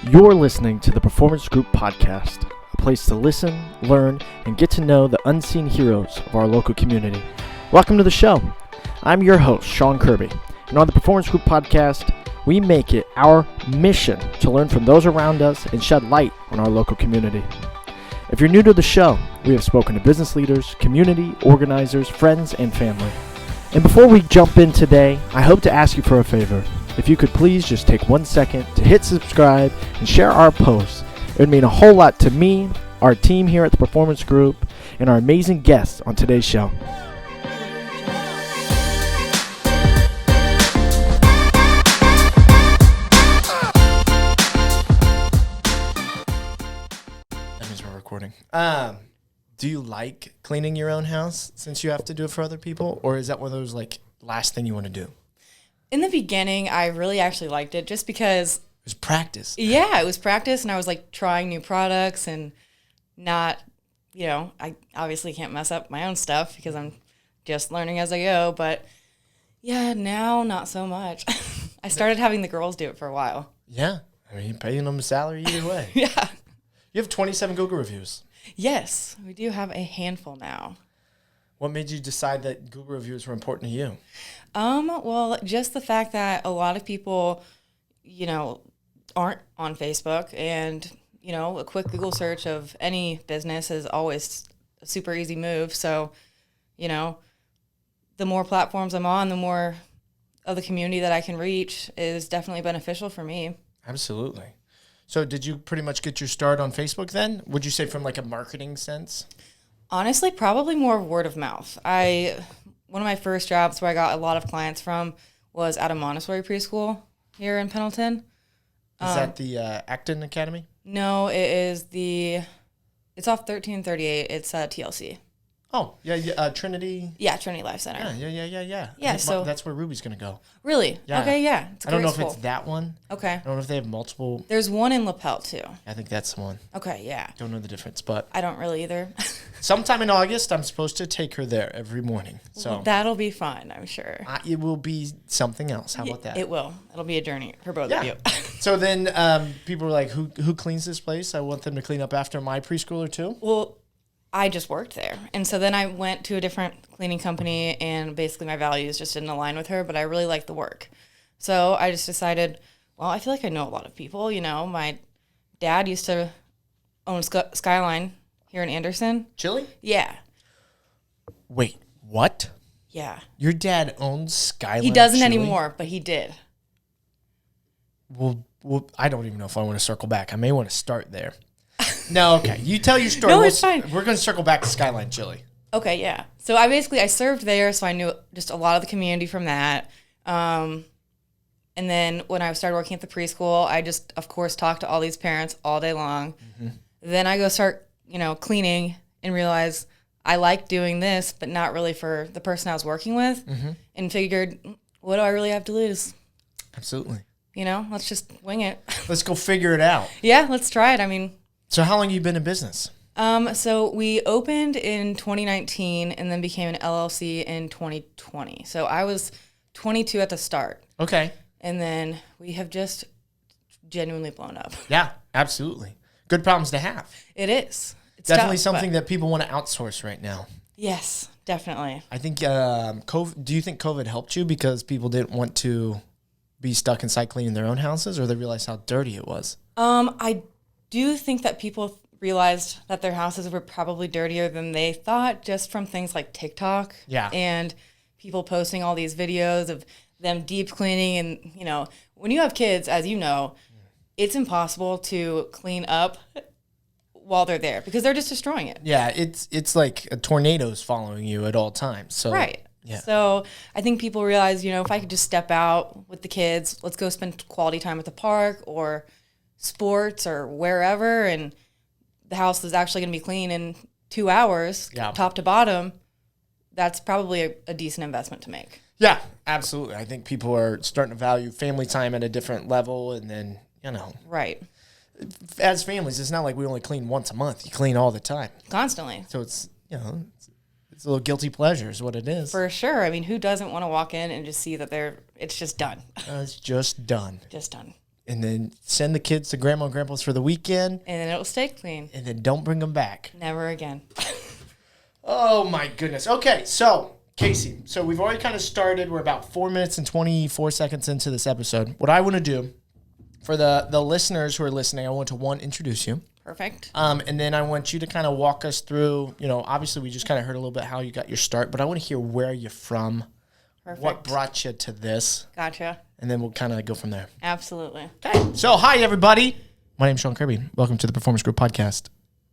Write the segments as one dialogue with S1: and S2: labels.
S1: You're listening to the Performance Group Podcast, a place to listen, learn, and get to know the unseen heroes of our local community. Welcome to the show. I'm your host, Sean Kirby, and on the Performance Group Podcast, we make it our mission to learn from those around us and shed light on our local community. If you're new to the show, we have spoken to business leaders, community organizers, friends, and family. And before we jump in today, I hope to ask you for a favor. If you could please just take 1 second to hit subscribe and share our posts. It would mean a whole lot to me, our team here at the Performance Group, and our amazing guests on today's show. That means we're recording. Do you like cleaning your own house since you have to do it for other people? Or is that one of those last thing you want to do?
S2: In the beginning, I really actually liked it just because...
S1: It was practice.
S2: Yeah, it was practice, and I was trying new products and not, I obviously can't mess up my own stuff because I'm just learning as I go, but yeah, now not so much. I started having the girls do it for a while.
S1: Yeah, I mean, you're paying them a salary either way.
S2: Yeah.
S1: You have 27 Google reviews.
S2: Yes, we do have a handful now.
S1: What made you decide that Google reviews were important to you?
S2: Well, just the fact that a lot of people, aren't on Facebook, and, a quick Google search of any business is always a super easy move. So, the more platforms I'm on, the more of the community that I can reach is definitely beneficial for me. Absolutely.
S1: So did you pretty much get your start on Facebook then? Would you say from a marketing sense?
S2: Honestly, probably more word of mouth. One of my first jobs where I got a lot of clients from was at a Montessori preschool here in Pendleton.
S1: Is that the Acton Academy?
S2: No, it's off 1338. It's TLC.
S1: Oh, yeah, Trinity.
S2: Yeah, Trinity Life Center.
S1: Yeah.
S2: Yeah, so
S1: that's where Ruby's going to go.
S2: Really?
S1: Yeah.
S2: Okay, yeah. It's a
S1: I don't know
S2: great school.
S1: if it's that one.
S2: Okay.
S1: I don't know if they have multiple.
S2: There's one in LaPel, too.
S1: I think that's the one.
S2: Okay, yeah.
S1: Don't know the difference, but.
S2: I don't really either.
S1: Sometime in August, I'm supposed to take her there every morning. So
S2: well, that'll be fun, I'm sure.
S1: It will be something else. How about that?
S2: It will. It'll be a journey for both of you.
S1: So then people were like, who cleans this place? I want them to clean up after my preschooler too?
S2: Well, I just worked there. And so then I went to a different cleaning company, and basically my values just didn't align with her, but I really liked the work. So I just decided, well, I feel like I know a lot of people. My dad used to own Skyline here in Anderson.
S1: Chili?
S2: Yeah.
S1: Wait, what?
S2: Yeah.
S1: Your dad owns Skyline
S2: He doesn't
S1: Chili?
S2: anymore, but he did.
S1: Well, I don't even know if I want to circle back. I may want to start there. No, okay. You tell your story.
S2: No, it's fine.
S1: We're going to circle back to Skyline Chili.
S2: Okay, yeah. So I served there, so I knew just a lot of the community from that. And then when I started working at the preschool, I just, of course, talked to all these parents all day long. Mm-hmm. Then I go start, cleaning and realize I like doing this, but not really for the person I was working with, and figured, what do I really have to lose?
S1: Absolutely.
S2: Let's just wing it.
S1: Let's go figure it out.
S2: Yeah, let's try it.
S1: So how long have you been in business?
S2: So we opened in 2019 and then became an LLC in 2020. So I was 22 at the start.
S1: Okay.
S2: And then we have just genuinely blown up.
S1: Yeah, absolutely. Good problems to have.
S2: It is. It's
S1: definitely
S2: tough,
S1: something that people want to outsource right now.
S2: Yes, definitely.
S1: I think, do you think COVID helped you because people didn't want to be stuck inside cleaning their own houses, or they realized how dirty it was?
S2: I do think that people realized that their houses were probably dirtier than they thought, just from things like TikTok.
S1: Yeah.
S2: And people posting all these videos of them deep cleaning. And, when you have kids, as you know, it's impossible to clean up while they're there because they're just destroying it.
S1: Yeah, it's like a tornado's following you at all times. So
S2: right.
S1: Yeah.
S2: So I think people realize, if I could just step out with the kids, let's go spend quality time at the park or sports or wherever, and the house is actually going to be clean in 2 hours, top to bottom. That's probably a decent investment to make.
S1: Yeah, absolutely. I think people are starting to value family time at a different level, and then,
S2: Right.
S1: As families, it's not like we only clean once a month. You clean all the time.
S2: Constantly.
S1: So it's, it's a little guilty pleasure is what it is.
S2: For sure. I mean, who doesn't want to walk in and just see that it's just done?
S1: It's just done.
S2: Just done.
S1: and then send the kids to grandma and grandpa's for the weekend.
S2: And then it'll stay clean.
S1: And then don't bring them back.
S2: Never again.
S1: Oh, my goodness. Okay, so, Casey, so we've already kind of started. We're about 4 minutes and 24 seconds into this episode. What I want to do, for the listeners who are listening, I want to, one, introduce you.
S2: Perfect.
S1: And then I want you to kind of walk us through, obviously we just kind of heard a little bit how you got your start, but I want to hear where you're from.
S2: Perfect.
S1: What brought you to this.
S2: Gotcha.
S1: And then we'll kind of go from there.
S2: Absolutely.
S1: Okay. So, hi, everybody. My name's Sean Kirby. Welcome to the Performance Group Podcast.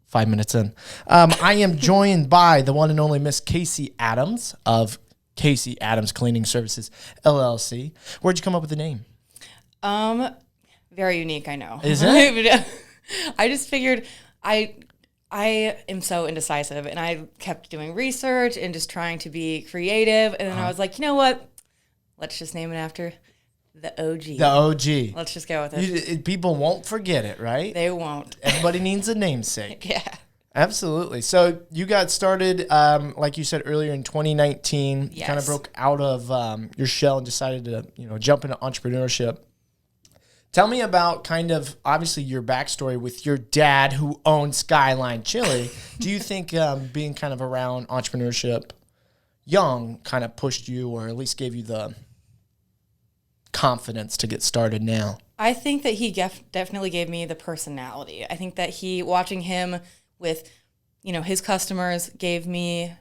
S1: 5 minutes in. I am joined by the one and only Miss Casey Adams of Casey Adams Cleaning Services, LLC. Where'd you come up with the name?
S2: Very unique, I know.
S1: Is it?
S2: I just figured I am so indecisive, and I kept doing research and just trying to be creative, and then I was like, you know what? Let's just name it after the OG.
S1: The OG.
S2: Let's just go with it.
S1: People won't forget it, right?
S2: They won't.
S1: Everybody needs a namesake.
S2: Yeah.
S1: Absolutely. So you got started, like you said earlier, in 2019.
S2: Yes.
S1: You kind of broke out of your shell and decided to, jump into entrepreneurship. Tell me about kind of, obviously, your backstory with your dad who owned Skyline Chili. Do you think being kind of around entrepreneurship young kind of pushed you, or at least gave you the confidence to get started now?
S2: I think that he definitely gave me the personality. I think that watching him with, his customers gave me,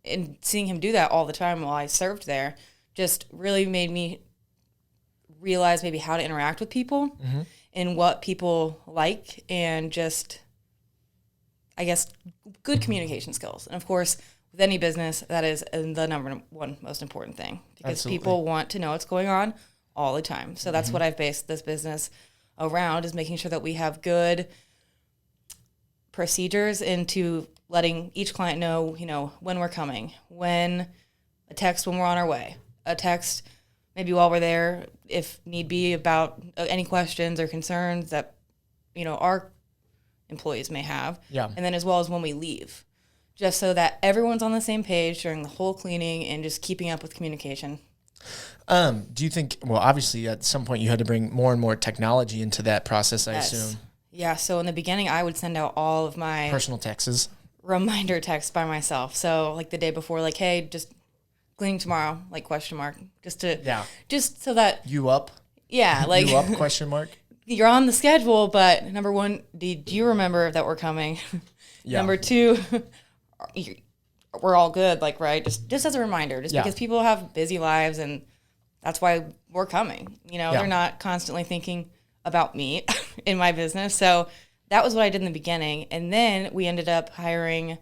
S2: and seeing him do that all the time while I served there, just really made me realize maybe how to interact with people and what people like, and just, I guess, good communication skills. And of course, with any business, that is the number one most important thing, because
S1: Absolutely.
S2: People want to know what's going on all the time. So that's what I've based this business around, is making sure that we have good procedures into letting each client know, when we're coming, when a text when we're on our way, a text maybe while we're there, if need be, about any questions or concerns that, our employees may have. Yeah. And then as well as when we leave, just so that everyone's on the same page during the whole cleaning and just keeping up with communication.
S1: Do you think, well, obviously at some point you had to bring more and more technology into that process, I assume.
S2: Yeah, so in the beginning, I would send out all of my
S1: personal texts,
S2: reminder texts by myself. So like the day before, like, hey, just cleaning tomorrow, like question mark, just so that
S1: you up,
S2: like
S1: you up question mark.
S2: You're on the schedule, but number one, do you remember that we're coming? Yeah. Number two, we're all good, like, right? Just as a reminder, because people have busy lives, and that's why we're coming. They're not constantly thinking about me in my business. So that was what I did in the beginning. And then we ended up hiring.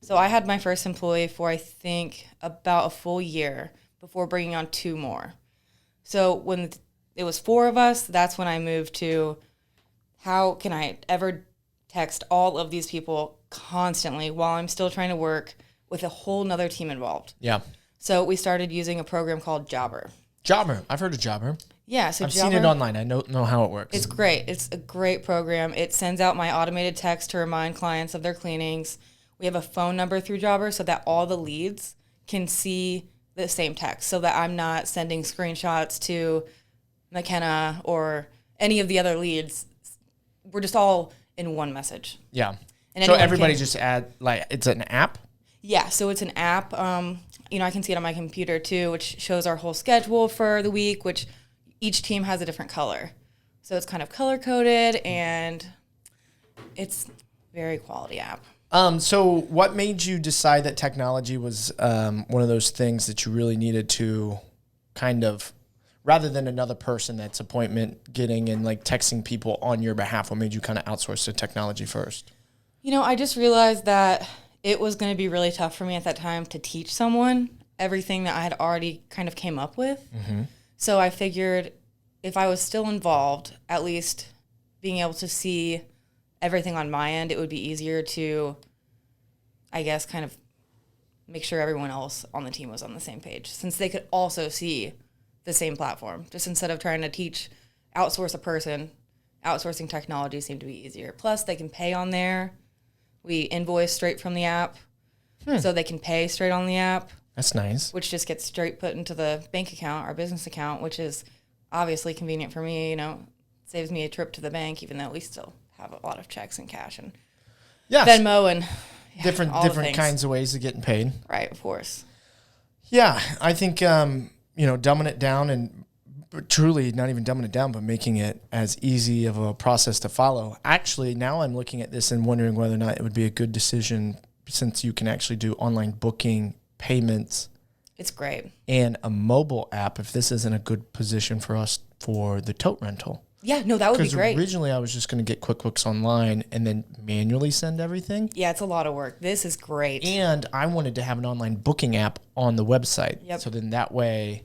S2: So I had my first employee for, I think, about a full year before bringing on 2 more. So when it was 4 of us, that's when I moved to, how can I ever text all of these people constantly while I'm still trying to work with a whole nother team involved? Yeah. So we started using a program called Jobber.
S1: Jobber. I've heard of Jobber.
S2: Yeah, so
S1: I've seen it online. I know how it works.
S2: It's great. It's a great program. It sends out my automated text to remind clients of their cleanings. We have a phone number through Jobber so that all the leads can see the same text, so that I'm not sending screenshots to McKenna or any of the other leads. We're just all in one message. Yeah. And so everybody just add, like, it's an app? Yeah, so it's an app. I can see it on my computer too, which shows our whole schedule for the week, which each team has a different color. So it's kind of color-coded, and it's very quality app. So what made you decide that technology was one of those things that you really needed to kind of, rather than another person that's appointment getting and like texting people on your behalf, what made you kind of outsource the technology first? I just realized that it was going to be really tough for me at that time to teach someone everything that I had already kind of came up with. Mm-hmm. So I figured if I was still involved, at least being able to see everything on my end, it would be easier to, I guess, kind of make sure everyone else on the team was on the same page, since they could also see the same platform. Just instead of trying to outsource a person, outsourcing technology seemed to be easier. Plus, they can pay on there. We invoice straight from the app, so they can pay straight on the app. That's nice. Which just gets straight put into the bank account, our business account, which is obviously convenient for me. saves me a trip to the bank, even though we still have a lot of checks and cash and
S1: Yes.
S2: Venmo and
S1: different kinds of ways of getting paid.
S2: Right, of course.
S1: Yeah, I think dumbing it down and truly not even dumbing it down, but making it as easy of a process to follow. Actually, now I'm looking at this and wondering whether or not it would be a good decision, since you can actually do online booking, payments.
S2: It's great.
S1: And a mobile app, if this isn't a good position for us for the tote rental.
S2: Yeah, no, that would be great.
S1: Because originally I was just going to get QuickBooks Online and then manually send everything.
S2: Yeah, it's a lot of work. This is great.
S1: And I wanted to have an online booking app on the website.
S2: Yep.
S1: So then that way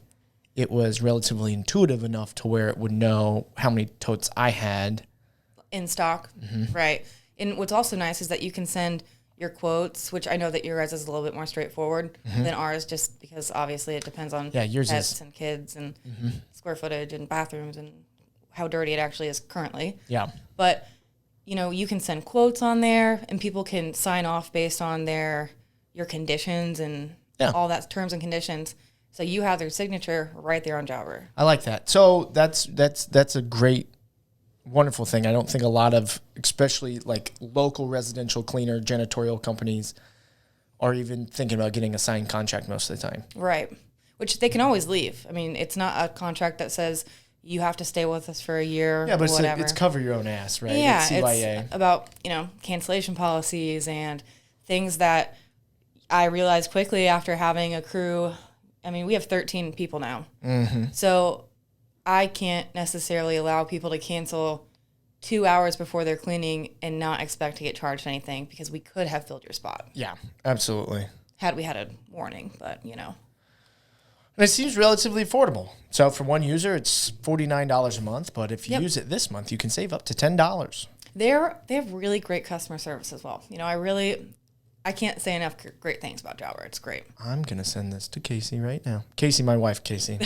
S1: it was relatively intuitive enough to where it would know how many totes I had.
S2: In stock, right. And what's also nice is that you can send your quotes, which I know that your guys is a little bit more straightforward than ours, just because obviously it depends on
S1: yours
S2: pets and kids and square footage and bathrooms and how dirty it actually is currently.
S1: Yeah.
S2: But, you can send quotes on there and people can sign off based on your conditions and all that terms and conditions. So you have their signature right there on Jobber.
S1: I like that. So that's a great, wonderful thing. I don't think a lot of, especially like local residential cleaner, janitorial companies are even thinking about getting a signed contract most of the time.
S2: Right. Which they can always leave. I mean, it's not a contract that says you have to stay with us for a year.
S1: Yeah, but
S2: or whatever.
S1: it's cover your own ass, right?
S2: Yeah,
S1: it's CYA.
S2: It's about, cancellation policies and things that I realized quickly after having a crew. I mean, we have 13 people now. Mm-hmm. So I can't necessarily allow people to cancel 2 hours before they're cleaning and not expect to get charged anything, because we could have filled your spot.
S1: Yeah, absolutely.
S2: Had we had a warning, but,
S1: And it seems relatively affordable. So for one user, it's $49 a month. But if you use it this month, you can save up to $10.
S2: They have really great customer service as well. I can't say enough great things about Jobber. It's great.
S1: I'm going to send this to Casey right now. Casey, my wife, Casey.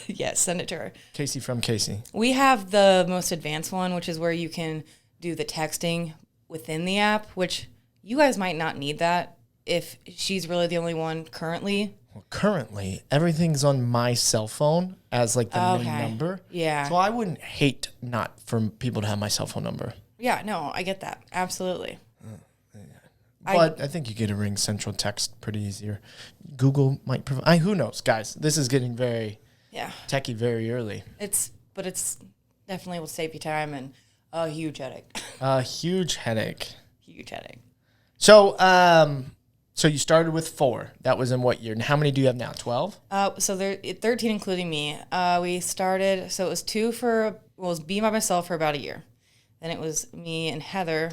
S2: Yes, send it to her.
S1: Casey from Casey.
S2: We have the most advanced one, which is where you can do the texting within the app, which you guys might not need that if she's really the only one currently.
S1: Well, currently, everything's on my cell phone as like the main number.
S2: Yeah.
S1: So I wouldn't hate not for people to have my cell phone number.
S2: Yeah, no, I get that. Absolutely.
S1: But I think you get a Ring Central text pretty easier. Google might provide. Who knows, guys? This is getting very techie very early.
S2: It's definitely will save you time and a huge headache.
S1: A huge headache.
S2: Huge headache.
S1: So, so you started with 4. That was in what year? And how many do you have now? 12?
S2: So there 13 including me. We started. So it was it was me by myself for about a year. Then it was me and Heather.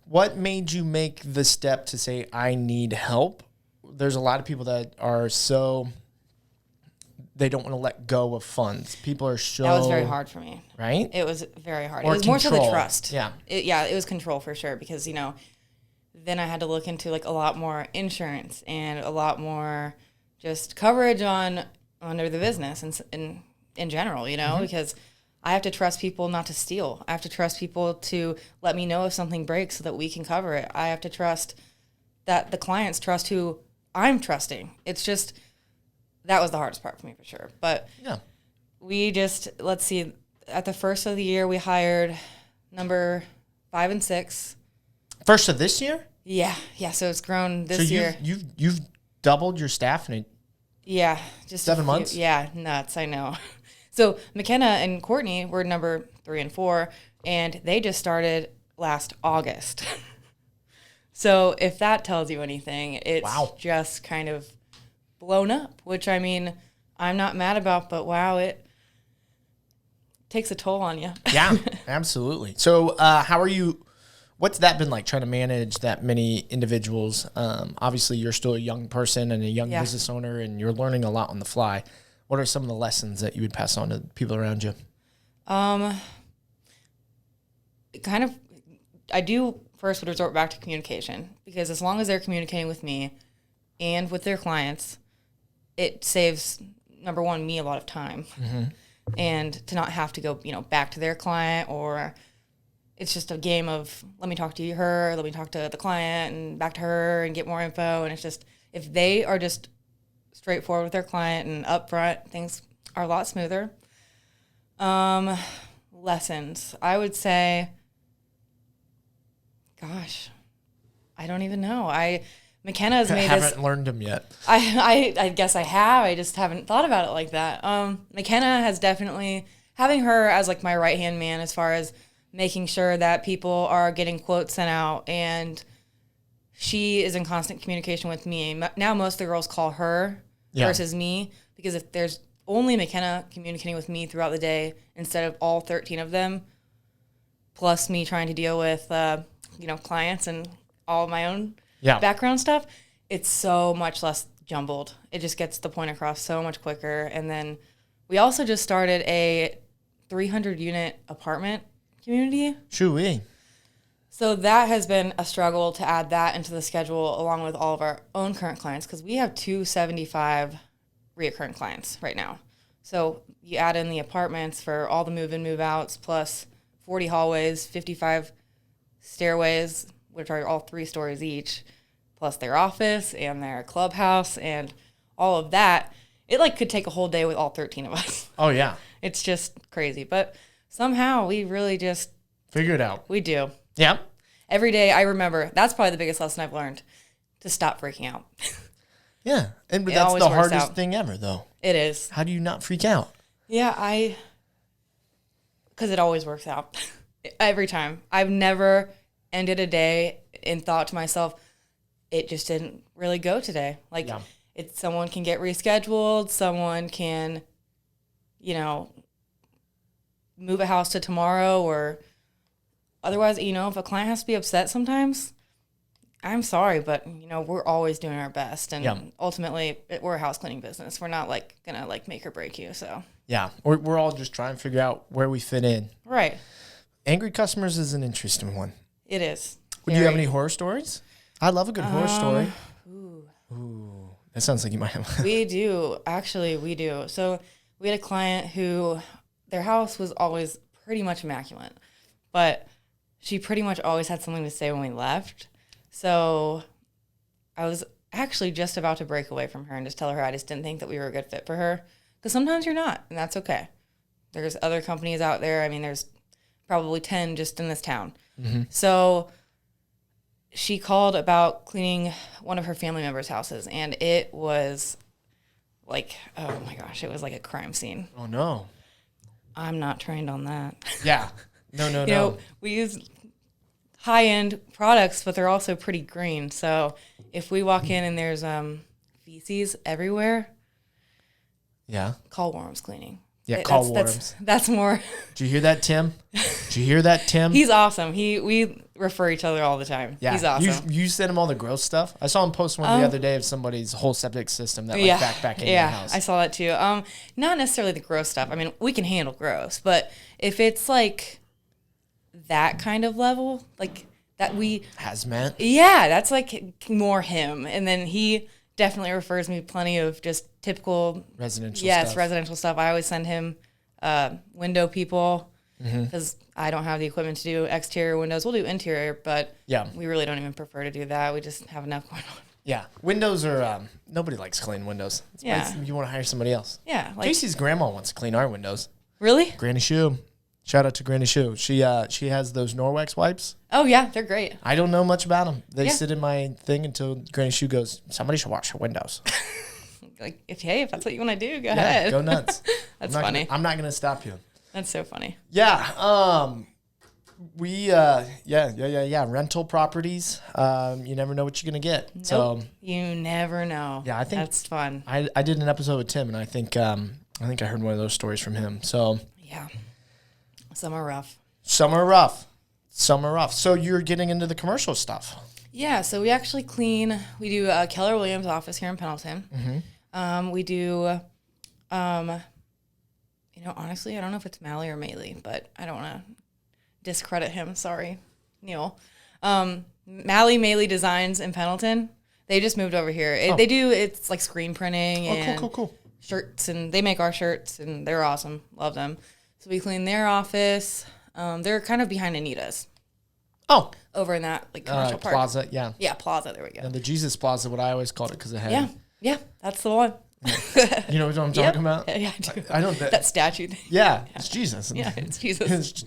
S1: What made you make the step to say, I need help? There's a lot of people that are they don't want to let go of funds. People are so...
S2: That was very hard for me.
S1: Right?
S2: It was very hard.
S1: Or
S2: it was
S1: control.
S2: more so the trust.
S1: Yeah.
S2: It was control for sure, because, then I had to look into a lot more insurance and a lot more just coverage under the business and in general, because I have to trust people not to steal. I have to trust people to let me know if something breaks so that we can cover it. I have to trust that the clients trust who I'm trusting. It's just, that was the hardest part for me for sure. But we just, let's see, at the first of the year, we hired number 5 and 6.
S1: First of this year?
S2: Yeah. So it's grown this year.
S1: You've doubled your staff in
S2: just
S1: 7 months?
S2: Yeah, nuts, I know. So McKenna and Courtney were number 3 and 4, and they just started last August. So if that tells you anything, it's just kind of blown up, which, I mean, I'm not mad about, but wow, it takes a toll on you.
S1: Yeah, absolutely. So how are you... What's that been like, trying to manage that many individuals? Obviously, you're still a young person and a young business owner, and you're learning a lot on the fly. What are some of the lessons that you would pass on to people around you?
S2: I do first would resort back to communication, because as long as they're communicating with me and with their clients, it saves, number one, me a lot of time. Mm-hmm. And to not have to go, back to their client, or it's just a game of let me talk to her, let me talk to the client and back to her and get more info. And it's just, if they are just straightforward with their client and upfront, things are a lot smoother. lessons. I would say, gosh, I don't even know. McKenna has made
S3: haven't learned them yet.
S2: I guess I have. I just haven't thought about it like that. McKenna has definitely, having her as like my right-hand man as far as making sure that people are getting quotes sent out, and she is in constant communication with me. Now most of the girls call her versus me, because if there's only McKenna communicating with me throughout the day instead of all 13 of them, plus me trying to deal with clients and all of my own background stuff, it's so much less jumbled. It just gets the point across so much quicker. And then we also just started a 300-unit apartment community.
S3: Shoo-wee.
S2: So that has been a struggle to add that into the schedule along with all of our own current clients, because we have 275 reoccurring clients right now. So you add in the apartments for all the move-in, move-outs, plus 40 hallways, 55 stairways, which are all 3 stories each, plus their office and their clubhouse and all of that. It could take a whole day with all 13 of us.
S3: Oh, yeah.
S2: It's just crazy. But somehow we really just
S3: figure it out.
S2: We do.
S3: Yeah.
S2: Every day I remember, that's probably the biggest lesson I've learned, to stop freaking out.
S3: Yeah. And that's the hardest thing ever, though.
S2: It is.
S3: How do you not freak out?
S2: Yeah, because it always works out. Every time. I've never ended a day and thought to myself, it just didn't really go today. Someone can get rescheduled. Someone can, move a house to tomorrow, or otherwise, if a client has to be upset sometimes, I'm sorry, but, we're always doing our best. And ultimately, we're a house cleaning business. We're not, going to, make or break you, so.
S3: Yeah, we're all just trying to figure out where we fit in.
S2: Right.
S3: Angry customers is an interesting one.
S2: It is.
S3: Do you have any horror stories? I love a good horror story. Ooh. That sounds like you might have.
S2: We do. Actually, we do. So we had a client who their house was always pretty much immaculate, but she pretty much always had something to say when we left. So I was actually just about to break away from her and just tell her I just didn't think that we were a good fit for her. Because sometimes you're not, and that's okay. There's other companies out there. I mean, there's probably 10 just in this town. Mm-hmm. So she called about cleaning one of her family members' houses, and it was oh my gosh, it was like a crime scene.
S3: Oh, no.
S2: I'm not trained on that.
S3: Yeah. No.
S2: We use high-end products, but they're also pretty green. So if we walk in and there's feces everywhere, call Worms Cleaning.
S3: Yeah, call Worms.
S2: That's more.
S3: Did you hear that, Tim?
S2: He's awesome. We refer each other all the time. Yeah, he's awesome.
S3: You send him all the gross stuff? I saw him post one the other day of somebody's whole septic system that back in the house.
S2: I saw that too. Not necessarily the gross stuff. I mean, we can handle gross, but if it's that kind of level, that we
S3: hazmat.
S2: Yeah, that's more him. And then he definitely refers me plenty of just typical residential stuff. I always send him window people because I don't have the equipment to do exterior windows. We'll do interior, but we really don't even prefer to do that. We just have enough going on.
S3: Yeah, windows are nobody likes cleaning windows. You want to hire somebody else.
S2: Yeah,
S3: Casey's grandma wants to clean our windows.
S2: Really?
S3: Granny Shoe. Shout out to Granny Shoe. She has those Norwex wipes.
S2: Oh, yeah. They're great.
S3: I don't know much about them. They sit in my thing until Granny Shoe goes, somebody should wash your windows.
S2: If that's what you want to do, go ahead.
S3: Go nuts.
S2: That's funny.
S3: I'm not going to stop you.
S2: That's so funny.
S3: Yeah. We, rental properties. You never know what you're going to get.
S2: Nope.
S3: So
S2: you never know.
S3: Yeah, I think
S2: that's fun.
S3: I did an episode with Tim, and I think I heard one of those stories from him. So
S2: yeah. Some are rough.
S3: So you're getting into the commercial stuff.
S2: Yeah, so we actually clean. We do Keller Williams' office here in Pendleton. Mm-hmm. We do, honestly, I don't know if it's Mally or Maley, but I don't want to discredit him. Sorry, Neil. Mally Maley Designs in Pendleton. They just moved over here. It's like screen printing and
S3: cool.
S2: Shirts, and they make our shirts, and they're awesome. Love them. So we clean their office. They're kind of behind Anita's.
S3: Oh.
S2: Over in that commercial park.
S3: Plaza, yeah.
S2: Yeah, Plaza, there we go.
S3: And the Jesus Plaza, what I always called it because it had...
S2: Yeah, that's the one.
S3: You know what I'm talking about?
S2: Yeah, I do.
S3: I don't.
S2: That statue thing.
S3: Yeah, it's Jesus.
S2: Yeah, it's Jesus.
S3: It's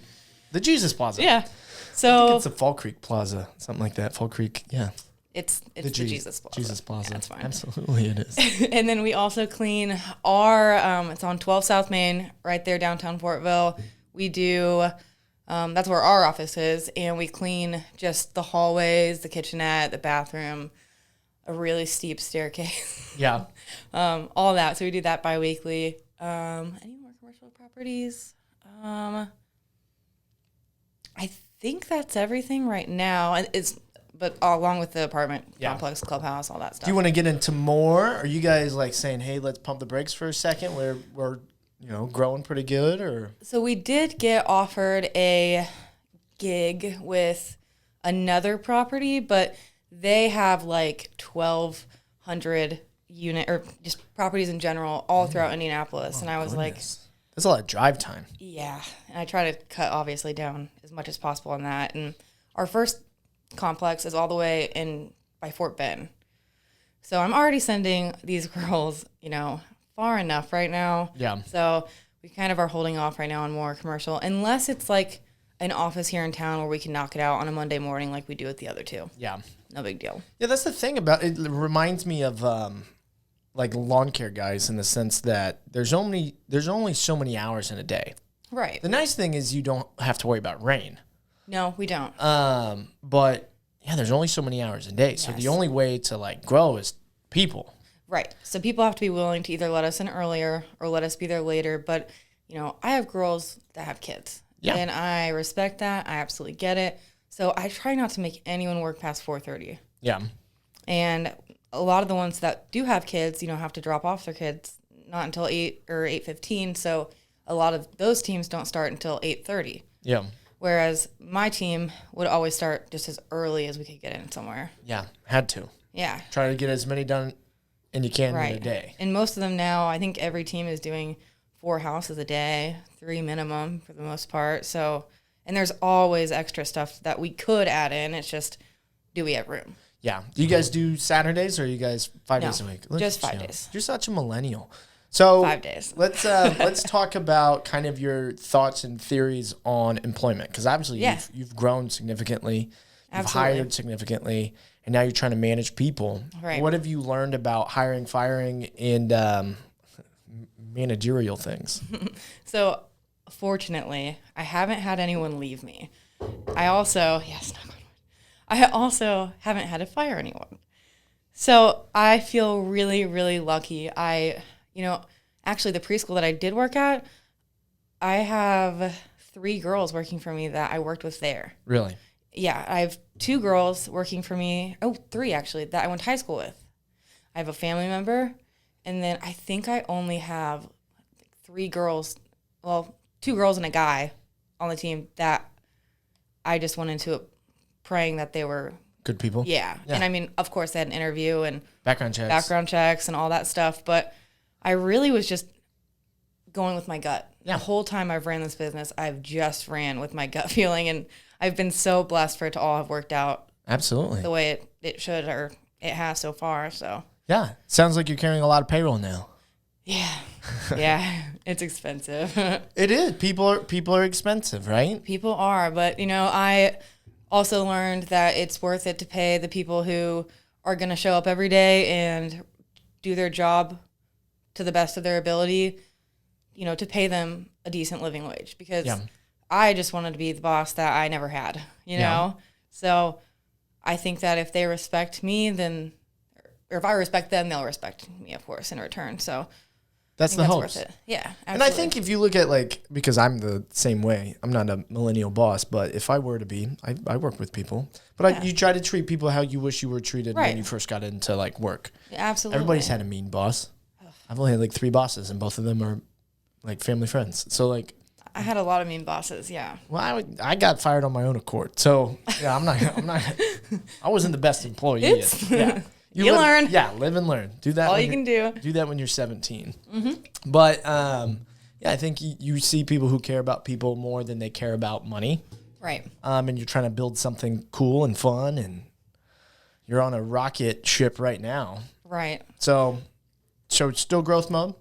S3: the Jesus Plaza.
S2: Yeah.
S3: I think
S2: So
S3: it's the Fall Creek Plaza, something like that. Fall Creek. Yeah.
S2: it's the Jesus Plaza.
S3: Jesus Plaza.
S2: That's fine.
S3: Absolutely, it is.
S2: And then we also clean our, it's on 12 South Main, right there downtown Portville. We do, that's where our office is, and we clean just the hallways, the kitchenette, the bathroom, a really steep staircase,
S3: Yeah.
S2: all that. So we do that bi-weekly. Any more commercial properties? I think that's everything right now. But along with the apartment complex, clubhouse, all that stuff.
S3: Do you want to get into more? Are you guys like saying, "Hey, let's pump the brakes for a second"? We're growing pretty good, or
S2: So we did get offered a gig with another property, but they have like 1,200 unit or just properties in general all throughout Indianapolis, and I was like,
S3: that's a lot of drive time.
S2: yeah. And I try to cut obviously down as much as possible on that. And our first complex is all the way in by Fort Bend, so I'm already sending these girls, far enough right now.
S3: Yeah.
S2: So we kind of are holding off right now on more commercial, unless it's like an office here in town where we can knock it out on a Monday morning like we do with the other two.
S3: Yeah.
S2: No big deal.
S3: Yeah, that's the thing about it. It reminds me of like lawn care guys in the sense that there's only so many hours in a day.
S2: Right.
S3: The nice thing is you don't have to worry about rain.
S2: No, we don't.
S3: But yeah, there's only so many hours a day. So the only way to like grow is people.
S2: Right. So people have to be willing to either let us in earlier or let us be there later. But, I have girls that have kids.
S3: Yeah.
S2: And I respect that. I absolutely get it. So I try not to make anyone work past 4:30.
S3: Yeah.
S2: And a lot of the ones that do have kids, have to drop off their kids not until 8 or 8:15. So a lot of those teams don't start until 8:30.
S3: Yeah.
S2: Whereas my team would always start just as early as we could get in somewhere.
S3: Yeah. Had to.
S2: Yeah.
S3: Try to get as many done and you can
S2: Right.
S3: in a day.
S2: And most of them now, I think every team is doing 4 houses a day, 3 minimum for the most part. So, and there's always extra stuff that we could add in. It's just, do we have room?
S3: Yeah. Do you guys do Saturdays or are you guys 5
S2: No,
S3: days a week?
S2: just
S3: at
S2: 5
S3: you.
S2: days.
S3: You're such a millennial. So
S2: 5 days.
S3: let's talk about kind of your thoughts and theories on employment because obviously you've grown significantly, you've hired significantly, and now you're trying to manage people.
S2: Right.
S3: What have you learned about hiring, firing, and managerial things?
S2: So, fortunately, I haven't had anyone leave me. I also haven't had to fire anyone. So I feel really, really lucky. Actually the preschool that I did work at, I have 3 girls working for me that I worked with there.
S3: Really?
S2: Yeah, I have 2 girls working for me. Oh, 3 actually, that I went to high school with. I have a family member, and then I think I only have 3 girls, 2 girls and a guy on the team that I just went into it praying that they were
S3: good people.
S2: Yeah. And I mean, of course, they had an interview and
S3: background checks
S2: and all that stuff. But I really was just going with my gut.
S3: Yeah.
S2: The whole time I've ran this business, I've just ran with my gut feeling. And I've been so blessed for it to all have worked out
S3: Absolutely.
S2: the way it should or it has so far. So,
S3: yeah. Sounds like you're carrying a lot of payroll now.
S2: yeah. Yeah. It's expensive.
S3: It is. People are expensive, right?
S2: People are. But, I also learned that it's worth it to pay the people who are going to show up every day and do their job to the best of their ability, to pay them a decent living wage because I just wanted to be the boss that I never had, know? So I think that if they respect me, or if I respect them, they'll respect me, of course, in return. So
S3: that's the hope.
S2: Worth it. Yeah, absolutely.
S3: And I think if you look at because I'm the same way, I'm not a millennial boss, but if I were to be, I work with people. But you try to treat people how you wish you were treated when you first got into work.
S2: Yeah, absolutely.
S3: Everybody's had a mean boss. I've only had 3 bosses, and both of them are family friends. So
S2: I had a lot of mean bosses. Yeah.
S3: Well, I got fired on my own accord. So yeah, I'm not. I wasn't the best employee. Yeah.
S2: You learn.
S3: Yeah, live and learn. Do that.
S2: All you can do.
S3: Do that when you're 17.
S2: Mm-hmm.
S3: But I think you see people who care about people more than they care about money.
S2: Right.
S3: And you're trying to build something cool and fun, and you're on a rocket ship right now.
S2: Right.
S3: So So it's still growth mode?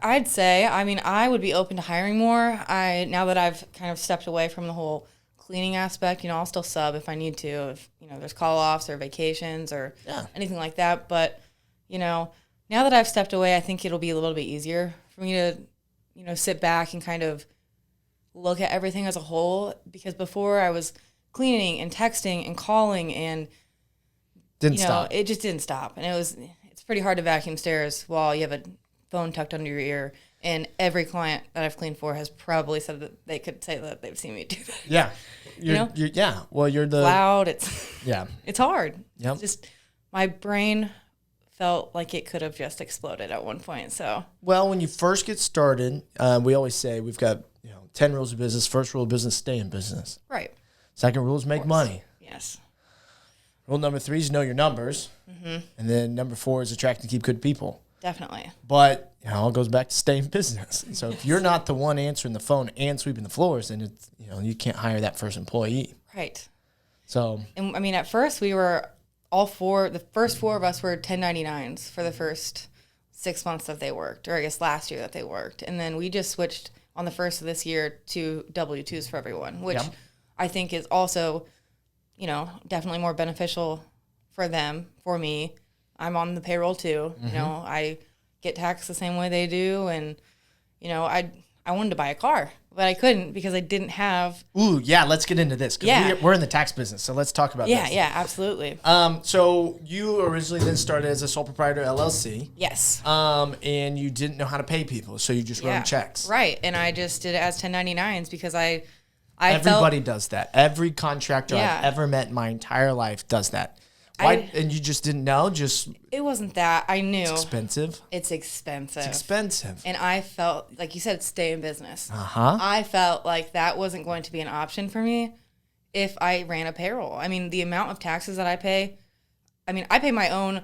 S2: I'd say. I mean, I would be open to hiring more. Now that I've kind of stepped away from the whole cleaning aspect, you know, I'll still sub if I need to, if, you know, there's call-offs or vacations or anything like that. But, you know, now that I've stepped away, I think it'll be a little bit easier for me to, you know, sit back and kind of look at everything as a whole. Because before I was cleaning and texting and calling and,
S3: Didn't stop.
S2: It just didn't stop. And it's pretty hard to vacuum stairs while you have a phone tucked under your ear. And every client that I've cleaned for has probably said that they could say that they've seen me do that.
S3: Yeah. Well, you're the
S2: loud.
S3: Yeah.
S2: It's hard.
S3: Yep.
S2: It's just my brain felt like it could have just exploded at one point. So
S3: well, when you first get started, we always say we've got 10 rules of business. First rule of business: stay in business.
S2: right.
S3: Second rule is make money.
S2: Yes.
S3: Rule number 3 is know your numbers, and then number 4 is attract and keep good people.
S2: Definitely.
S3: But it all goes back to stay in business. So if you're not the one answering the phone and sweeping the floors, then it's you can't hire that first employee.
S2: Right.
S3: So
S2: And I mean, at first we were the first 4 of us were 1099s for the first 6 months that they worked, or I guess last year that they worked. And then we just switched on the first of this year to W-2s for everyone, which I think is also, definitely more beneficial for them, for me. I'm on the payroll too. I get taxed the same way they do. And, I wanted to buy a car, but I couldn't because I didn't have.
S3: Ooh, yeah, let's get into this. Because we're in the tax business, so let's talk about this.
S2: Yeah, absolutely.
S3: So you originally then started as a sole proprietor LLC.
S2: Yes.
S3: And you didn't know how to pay people, so you just wrote checks.
S2: Right, and I just did it as 1099s because I
S3: Everybody does that. Every contractor I've ever met in my entire life does that. Why? And you just didn't know?
S2: It wasn't that. I knew.
S3: It's expensive.
S2: It's expensive.
S3: It's expensive.
S2: And I felt, like you said, stay in business.
S3: Uh-huh.
S2: I felt like that wasn't going to be an option for me if I ran a payroll. I mean, the amount of taxes that I pay, I pay my own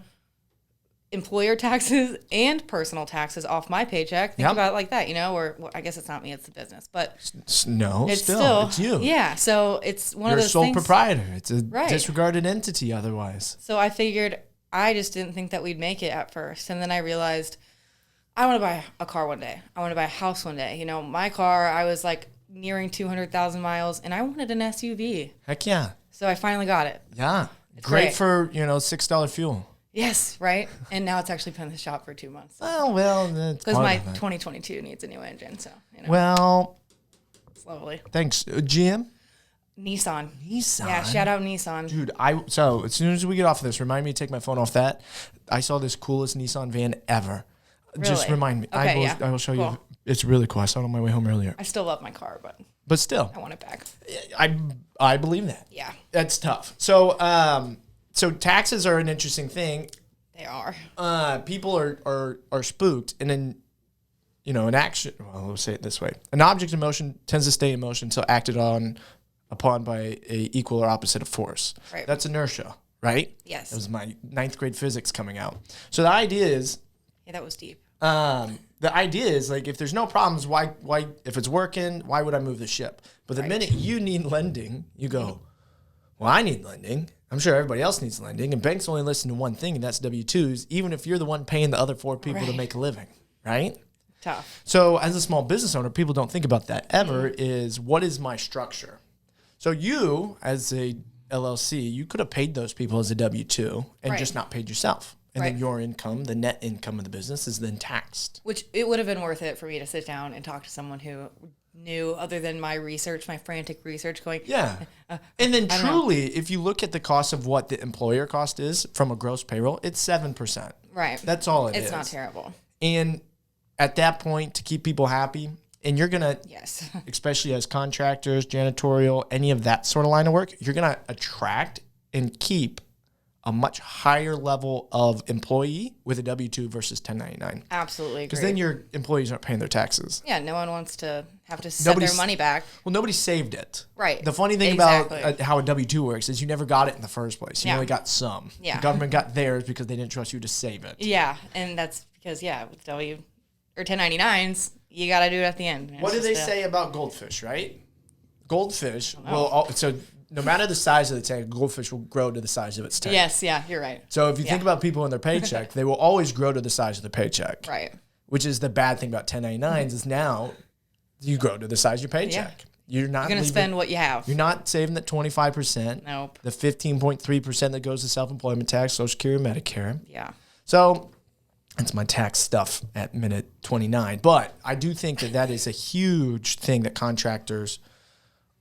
S2: employer taxes and personal taxes off my paycheck. Think about it like that, or I guess it's not me, it's the business. But
S3: no,
S2: it's
S3: it's you.
S2: Yeah, so it's one of those things.
S3: You're a sole proprietor. It's a disregarded entity otherwise.
S2: So I figured I just didn't think that we'd make it at first. And then I realized I want to buy a car one day. I want to buy a house one day. My car, I was like nearing 200,000 miles and I wanted an SUV.
S3: Heck yeah.
S2: So I finally got it.
S3: Yeah. Great for, $6 fuel.
S2: Yes, right? And now it's actually been in the shop for 2 months.
S3: Oh, well,
S2: because my 2022 needs a new engine, so,
S3: Well,
S2: slowly.
S3: Thanks. GM?
S2: Nissan.
S3: Yeah,
S2: shout out Nissan.
S3: Dude, so as soon as we get off of this, remind me to take my phone off that. I saw this coolest Nissan van ever.
S2: Really?
S3: Just remind me.
S2: Okay,
S3: I will show
S2: cool.
S3: you. It's really cool. I saw it on my way home earlier.
S2: I still love my car,
S3: but still.
S2: I want it back.
S3: I believe that.
S2: Yeah.
S3: That's tough. So taxes are an interesting thing.
S2: They are.
S3: People are spooked, and then, an action. Well, let's say it this way: an object in motion tends to stay in motion until acted upon by a equal or opposite of force.
S2: Right.
S3: That's inertia, right?
S2: Yes.
S3: That was my 9th grade physics coming out. So the idea is.
S2: Yeah, that was deep.
S3: The idea is like if there's no problems, why if it's working, why would I move the ship? But the minute you need lending, you go, well, I need lending. I'm sure everybody else needs lending, and banks only listen to one thing, and that's W-2s, even if you're the one paying the other 4 people to make a living, right?
S2: Tough.
S3: So as a small business owner, people don't think about that ever, is what is my structure? So you, as a LLC, you could have paid those people as a W-2 and just not paid yourself. And then your income, the net income of the business, is then taxed.
S2: Which it would have been worth it for me to sit down and talk to someone who knew, other than my research, my frantic research going.
S3: Yeah. And then truly, if you look at the cost of what the employer cost is from a gross payroll, it's 7%.
S2: Right.
S3: That's all it is.
S2: It's not terrible.
S3: And at that point, to keep people happy, and you're going to,
S2: yes,
S3: especially as contractors, janitorial, any of that sort of line of work, you're going to attract and keep a much higher level of employee with a W-2 versus 1099.
S2: Absolutely.
S3: Because then your employees aren't paying their taxes.
S2: Yeah, no one wants to have to set their money back.
S3: Well, nobody saved it.
S2: Right.
S3: The funny thing about how a W-2 works is you never got it in the first place. You only got some.
S2: Yeah.
S3: The government got theirs because they didn't trust you to save it.
S2: Yeah, and that's because, with W or 1099s, you got to do it at the end.
S3: What do they say about goldfish, right? Goldfish, well, so no matter the size of the tank, a goldfish will grow to the size of its tank.
S2: Yes, yeah, you're right.
S3: So if you think about people and their paycheck, they will always grow to the size of the paycheck.
S2: Right.
S3: Which is the bad thing about 1099s is now you grow to the size of your paycheck.
S2: Yeah.
S3: You're not
S2: going to spend what you have.
S3: You're not saving that 25%.
S2: Nope.
S3: The 15.3% that goes to self-employment tax, Social Security, Medicare.
S2: Yeah.
S3: So that's my tax stuff at minute 29. But I do think that is a huge thing that contractors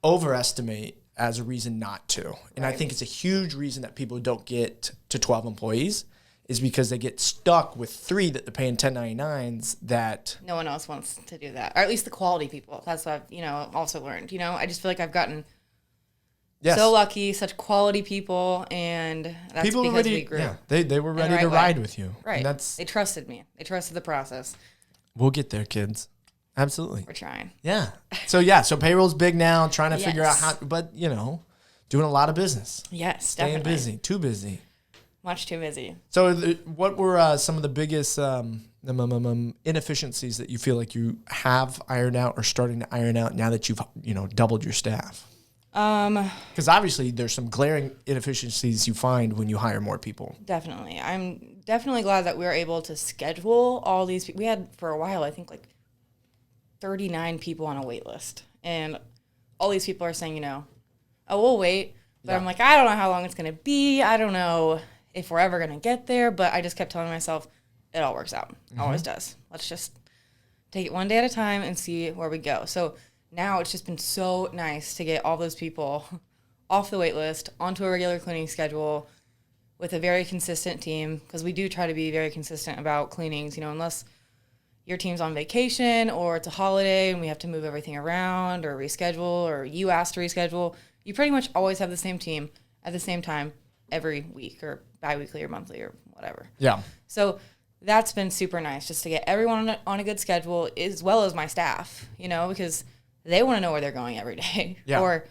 S3: overestimate as a reason not to. And I think it's a huge reason that people don't get to 12 employees is because they get stuck with 3 that they're paying 1099s that...
S2: No one else wants to do that. Or at least the quality people. That's what I've, also learned. I just feel like I've gotten so lucky, such quality people, and that's
S3: people
S2: because we grew.
S3: Yeah, they were ready to ride with you.
S2: Right.
S3: And
S2: they trusted me. They trusted the process.
S3: We'll get there, kids. Absolutely.
S2: We're trying.
S3: Yeah. So payroll's big now, trying to figure out how, but doing a lot of business.
S2: Yes,
S3: Staying
S2: definitely.
S3: busy. Too busy.
S2: Much too busy.
S3: So what were some of the biggest inefficiencies that you feel like you have ironed out or starting to iron out now that you've, doubled your staff? Because obviously there's some glaring inefficiencies you find when you hire more people.
S2: Definitely. I'm definitely glad that we were able to schedule all these people. We had for a while, I think 39 people on a wait list. And all these people are saying, oh, we'll wait. But I'm like, I don't know how long it's going to be. I don't know if we're ever going to get there. But I just kept telling myself, it all works out. It always does. Let's just take it one day at a time and see where we go. So now it's just been so nice to get all those people off the wait list, onto a regular cleaning schedule with a very consistent team. Because we do try to be very consistent about cleanings, unless your team's on vacation or it's a holiday and we have to move everything around or reschedule or you ask to reschedule. You pretty much always have the same team at the same time every week or bi-weekly or monthly or whatever.
S3: Yeah.
S2: So that's been super nice just to get everyone on a good schedule as well as my staff, because they want to know where they're going every day.
S3: Yeah.
S2: Or,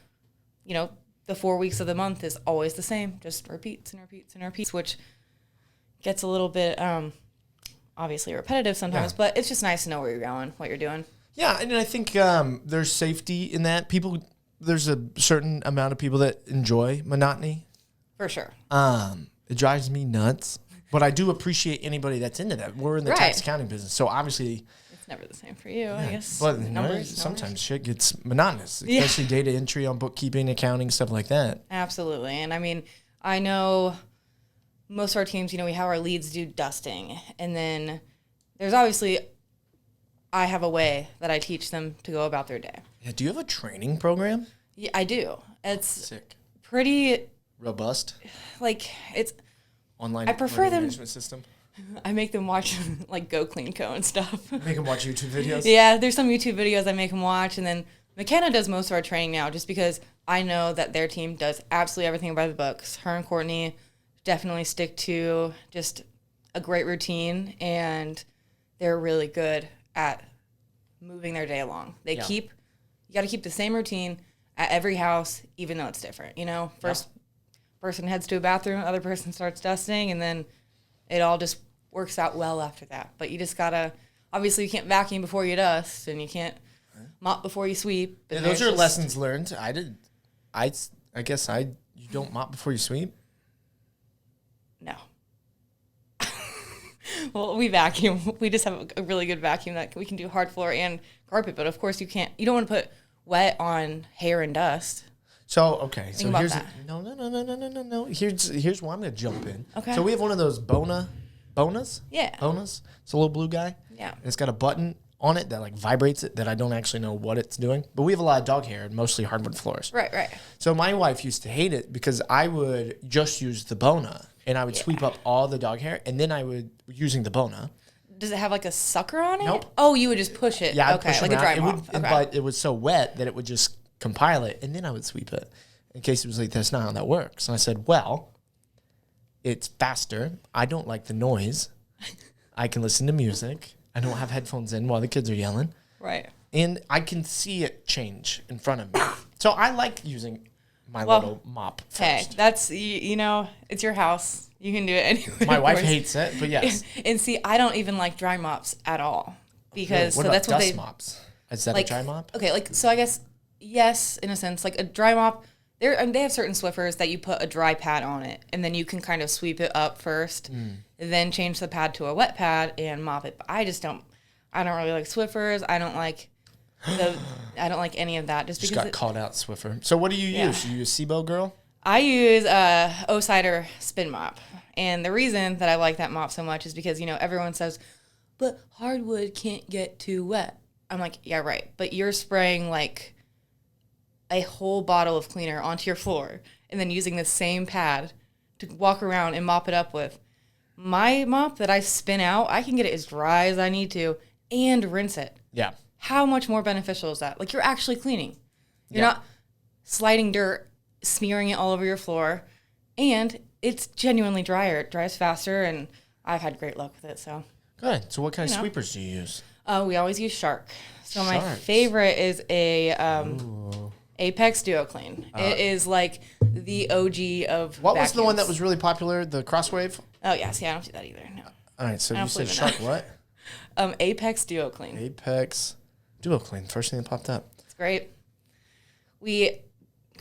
S2: the 4 weeks of the month is always the same, just repeats and repeats and repeats, which gets a little bit obviously repetitive sometimes, but it's just nice to know where you're going, what you're doing.
S3: Yeah, and I think there's safety in that. There's a certain amount of people that enjoy monotony.
S2: For sure.
S3: It drives me nuts, but I do appreciate anybody that's into that. We're in the tax accounting business, so obviously
S2: it's never the same for you, I guess.
S3: But sometimes shit gets monotonous, especially data entry on bookkeeping, accounting, stuff like that.
S2: Absolutely, and I mean, I know most of our teams, we have our leads do dusting, and then there's obviously I have a way that I teach them to go about their day.
S3: Yeah, do you have a training program?
S2: Yeah, I do. It's
S3: sick.
S2: Pretty
S3: robust.
S2: It's
S3: online.
S2: I prefer them
S3: management system.
S2: I make them watch Go Clean Co and stuff.
S3: Make them watch YouTube videos.
S2: Yeah, there's some YouTube videos I make them watch, and then McKenna does most of our training now, just because I know that their team does absolutely everything by the books. Her and Courtney definitely stick to just a great routine, and they're really good at moving their day along. You got to keep the same routine at every house, even though it's different. First person heads to a bathroom, other person starts dusting, and then it all just works out well after that. But you just gotta, obviously you can't vacuum before you dust, and you can't mop before you sweep.
S3: Yeah, those are lessons learned. I guess you don't mop before you sweep.
S2: No. Well, we vacuum. We just have a really good vacuum that we can do hard floor and carpet. But of course you don't want to put wet on hair and dust.
S3: So, okay.
S2: Think about that.
S3: No. Here's where I'm going to jump in.
S2: Okay.
S3: So we have one of those Bonas?
S2: Yeah.
S3: Bonas? It's a little blue guy.
S2: Yeah.
S3: And it's got a button on it that vibrates it that I don't actually know what it's doing. But we have a lot of dog hair and mostly hardwood floors.
S2: Right.
S3: So my wife used to hate it because I would just use the Bona and I would sweep up all the dog hair and then I would, using the Bona.
S2: Does it have a sucker on it?
S3: Nope.
S2: Oh, you would just push it.
S3: Yeah, I'd
S2: okay,
S3: push
S2: like
S3: it
S2: a dry
S3: around.
S2: mop. Okay.
S3: But it was so wet that it would just compile it and then I would sweep it. In case it was that's not how that works. And I said, well, it's faster. I don't like the noise. I can listen to music. I don't have headphones in while the kids are yelling.
S2: Right.
S3: And I can see it change in front of me. So I like using my little mop first.
S2: Hey, that's, it's your house. You can do it anyway.
S3: My wife hates it, but yes.
S2: And see, I don't even like dry mops at all. Because
S3: what
S2: so
S3: about
S2: that's what
S3: dust mops? Is that a dry mop?
S2: Okay, so I guess, yes, in a sense. A dry mop They have certain Swiffers that you put a dry pad on it, and then you can kind of sweep it up first, and then change the pad to a wet pad and mop it. But I don't really like Swiffers. I don't like any of that. Just because
S3: got called out, Swiffer. So what do you use? You use SIBO, girl?
S2: I use O-Cider Spin Mop. And the reason that I like that mop so much is because, everyone says, but hardwood can't get too wet. I'm like, yeah, right. But you're spraying like a whole bottle of cleaner onto your floor and then using the same pad to walk around and mop it up with. My mop that I spin out, I can get it as dry as I need to and rinse it.
S3: Yeah.
S2: How much more beneficial is that? Like, you're actually cleaning. You're not sliding dirt, smearing it all over your floor, and it's genuinely drier. It dries faster, and I've had great luck with it. So
S3: good. So what kind of sweepers do you use?
S2: We always use Shark. So my favorite is a Apex Duo Clean. It is like the OG of
S3: What
S2: vacuums.
S3: was the one that was really popular? The Crosswave?
S2: Oh, yes. Yeah, I don't do that either. No.
S3: All right, so you said Shark what?
S2: Apex Duo Clean.
S3: Apex Duo Clean. First thing that popped up.
S2: It's great. We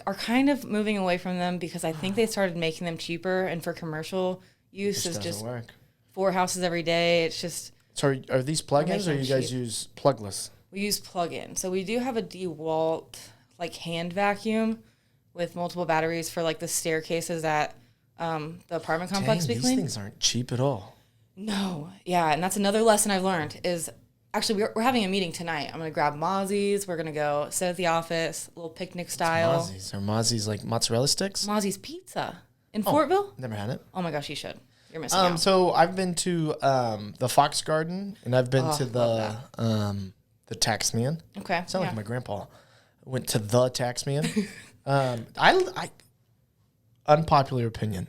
S2: are kind of moving away from them because I think they started making them cheaper, and for commercial use is just
S3: work.
S2: 4 houses every day. It's just...
S3: So are these plugins, or you guys use plugless?
S2: We use plug-in. So we do have a DeWalt like hand vacuum with multiple batteries for like the staircases at the apartment complex we clean.
S3: These things aren't cheap at all.
S2: No. Yeah, and that's another lesson I've learned is... Actually, we're having a meeting tonight. I'm going to grab Mozzie's. We're going to go sit at the office, a little picnic style.
S3: Mozzie's? Are Mozzie's like mozzarella sticks?
S2: Mozzie's Pizza in Fortville?
S3: Never had it.
S2: Oh my gosh, you should. You're missing out.
S3: So I've been to the Fox Garden, and I've been to the Taxman.
S2: Okay.
S3: Sound like my grandpa. Went to the Taxman. I unpopular opinion.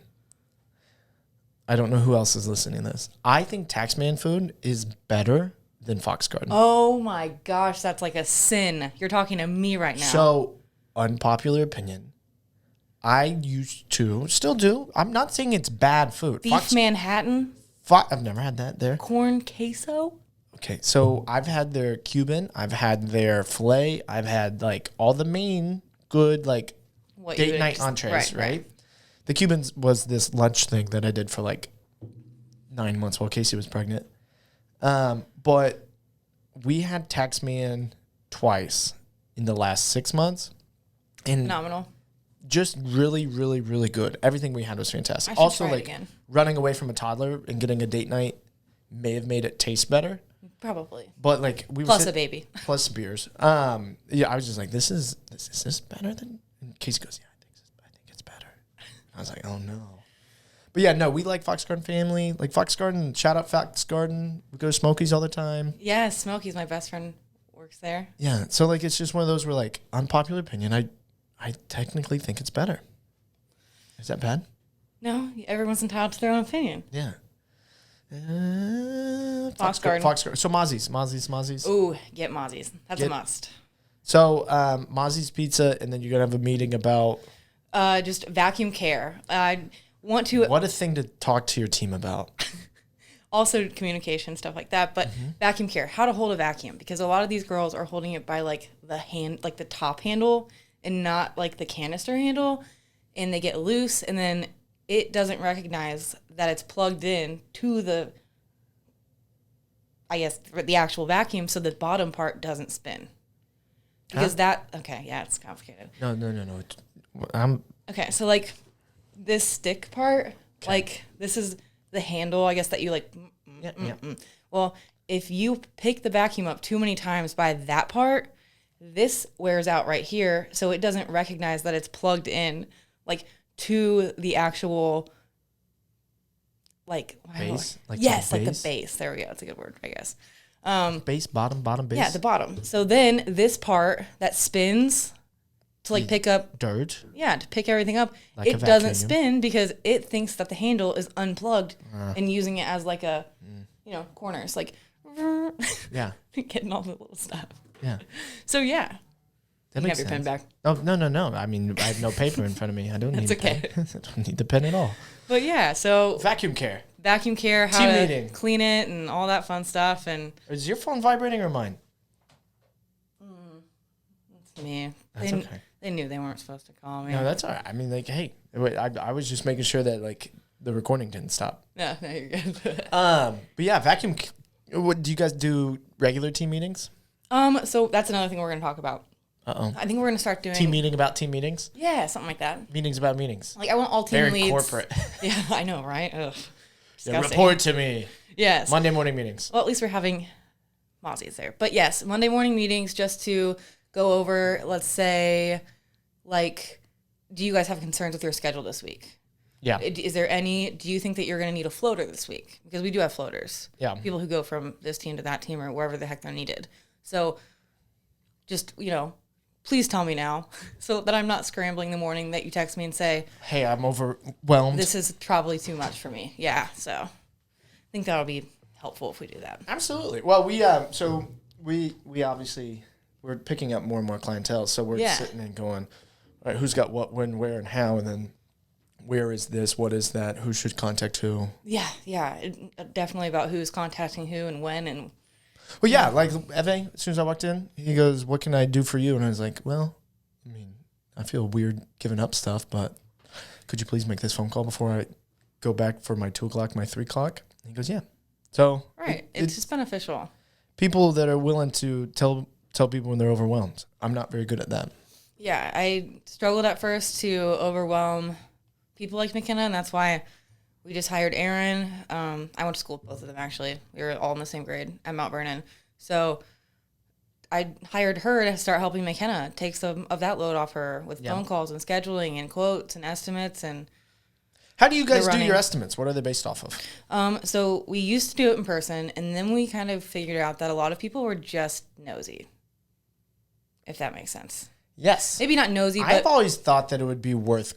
S3: I don't know who else is listening to this. I think Taxman food is better than Fox Garden.
S2: Oh my gosh, that's like a sin. You're talking to me right now.
S3: So, unpopular opinion. I used to, still do. I'm not saying it's bad food.
S2: Beef Manhattan?
S3: I've never had that there.
S2: Corn queso?
S3: Okay, so I've had their Cuban. I've had their filet. I've had like all the main good like date night entrees, right? The Cubans was this lunch thing that I did for like 9 months while Casey was pregnant. But we had Taxman twice in the last 6 months. And
S2: phenomenal.
S3: Just really, really, really good. Everything we had was fantastic.
S2: I should
S3: Also,
S2: try it
S3: like
S2: again.
S3: Running away from a toddler and getting a date night may have made it taste better.
S2: Probably.
S3: But like
S2: plus a baby.
S3: Plus beers. Yeah, I was just like, is this better than? And Casey goes, yeah, I think it's better. I was like, oh no. But yeah, no, we like Fox Garden family. Like Fox Garden, shout out Fox Garden. We go to Smokies all the time.
S2: Yeah, Smokies, my best friend works there.
S3: Yeah, so like it's just one of those where like unpopular opinion. I technically think it's better. Is that bad?
S2: No, everyone's entitled to their own opinion.
S3: Yeah.
S2: Fox Garden.
S3: So Mozzie's.
S2: Ooh, get Mozzie's. That's a must.
S3: So Mozzie's Pizza, and then you're gonna have a meeting about
S2: just vacuum care. I want to.
S3: What a thing to talk to your team about.
S2: Also communication, stuff like that, but vacuum care, how to hold a vacuum, because a lot of these girls are holding it by like the hand, like the top handle and not like the canister handle, and they get loose, and then it doesn't recognize that it's plugged in to the, I guess, the actual vacuum, so the bottom part doesn't spin. Because it's complicated.
S3: No.
S2: Okay, so like this stick part, like this is the handle, I guess, that you like. Well, if you pick the vacuum up too many times by that part, this wears out right here, so it doesn't recognize that it's plugged in, like to the actual, like
S3: base.
S2: Like the base. There we go. That's a good word, I guess.
S3: Base, bottom base.
S2: Yeah, the bottom. So then this part that spins to like pick up
S3: dirt.
S2: Yeah, to pick everything up.
S3: Like
S2: it doesn't spin because it thinks that the handle is unplugged and using it as like a, corners. Like,
S3: yeah,
S2: getting all the little stuff.
S3: Yeah.
S2: So yeah,
S3: that
S2: you
S3: makes
S2: have your
S3: sense.
S2: pen back.
S3: Oh no. I mean, I have no paper in front of me. I don't need.
S2: That's okay.
S3: I don't need the pen at all.
S2: But yeah, so
S3: Vacuum care,
S2: how to clean it, and all that fun stuff. And
S3: is your phone vibrating or mine?
S2: It's me.
S3: That's okay.
S2: They knew they weren't supposed to call me.
S3: No, that's all right. I mean, like, hey, wait, I was just making sure that like the recording didn't stop.
S2: No, you're good.
S3: But yeah, vacuum. What do you guys do? Regular team meetings?
S2: So that's another thing we're going to talk about. I think we're going to start doing
S3: team meeting about team meetings.
S2: Yeah, something like that.
S3: Meetings about meetings.
S2: Like I want all team
S3: Very
S2: leads.
S3: corporate.
S2: Yeah, I know, right? Ugh.
S3: Yeah, report to me.
S2: Yes.
S3: Monday morning meetings.
S2: Well, at least we're having Mozzie's there. But yes, Monday morning meetings just to go over, let's say, like, do you guys have concerns with your schedule this week?
S3: Yeah.
S2: Is there any, do you think that you're going to need a floater this week? Because we do have floaters.
S3: Yeah.
S2: People who go from this team to that team or wherever the heck they're needed. So just, please tell me now so that I'm not scrambling the morning that you text me and say,
S3: hey, I'm overwhelmed.
S2: this is probably too much for me. Yeah. So I think that'll be helpful if we do that.
S3: Absolutely. Well, we obviously we're picking up more and more clientele, so we're sitting and going, all right, who's got what, when, where, and how, and then where is this, what is that, who should contact who?
S2: Yeah. Definitely about who's contacting who and when and.
S3: Well, yeah, like Eve, as soon as I walked in, he goes, what can I do for you? And I was like, well, I mean, I feel weird giving up stuff, but could you please make this phone call before I go back for my 2 o'clock, my 3 o'clock? And he goes, yeah. So
S2: right, it's just beneficial.
S3: People that are willing to tell people when they're overwhelmed. I'm not very good at that.
S2: Yeah, I struggled at first to overwhelm people like McKenna, and that's why we just hired Erin. I went to school with both of them, actually. We were all in the same grade at Mount Vernon. So I hired her to start helping McKenna take some of that load off her with phone calls and scheduling and quotes and estimates. And
S3: how do you guys do your estimates? What are they based off of?
S2: So we used to do it in person, and then we kind of figured out that a lot of people were just nosy, if that makes sense.
S3: Yes.
S2: Maybe not nosy, but
S3: I've always thought that it would be worth.